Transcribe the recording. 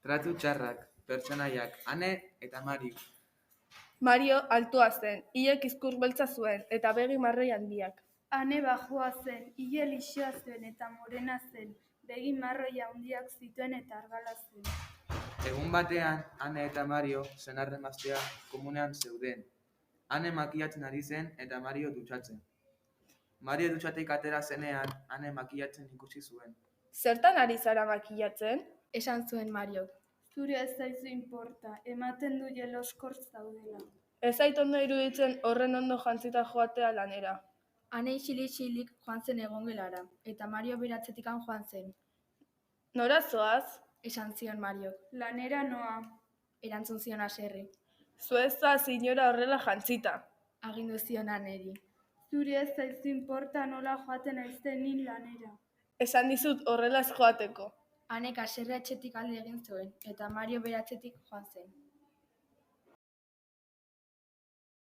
Tratu txarrak, pertsonaiak, Ane eta Mario. Mario altua zen, ile kizkur beltza zuen, eta begi marroi handiak. Ane bajua zen, ile lixoa zuen eta morena zen, begi marroi handiak zituen eta argala zen. Egun batean, Ane eta Mario senar-emaztea komunean zeuden. Ane makillatzen ari zen eta Mario dutxatzen. Mario dutxatik atera zenean, Ane makillatzen ikusi zuen. Zertan ari zara makillatzen? Esan zuen Mariok. Zuri ez zaizu inporta, ematen du jeloskor zaudela. Ez zait ondo iruditzen horren ondo jantzita joatea lanera. Ane isilik joan zen egongelara, eta Mario beratzetikan joan zen. Nora zoaz? Esan zion Mariok. Lanera noa. Erantzun zion haserre. Zu ez zoaz inora horrela jantzita. Agindu zion Aneri. Zuri ez zaizu inporta nola joaten aizenin lanera. Esan dizut horrela ez joateko. Anek haserre etxetik alde egin zuen, eta Mario beratzetik joan zen.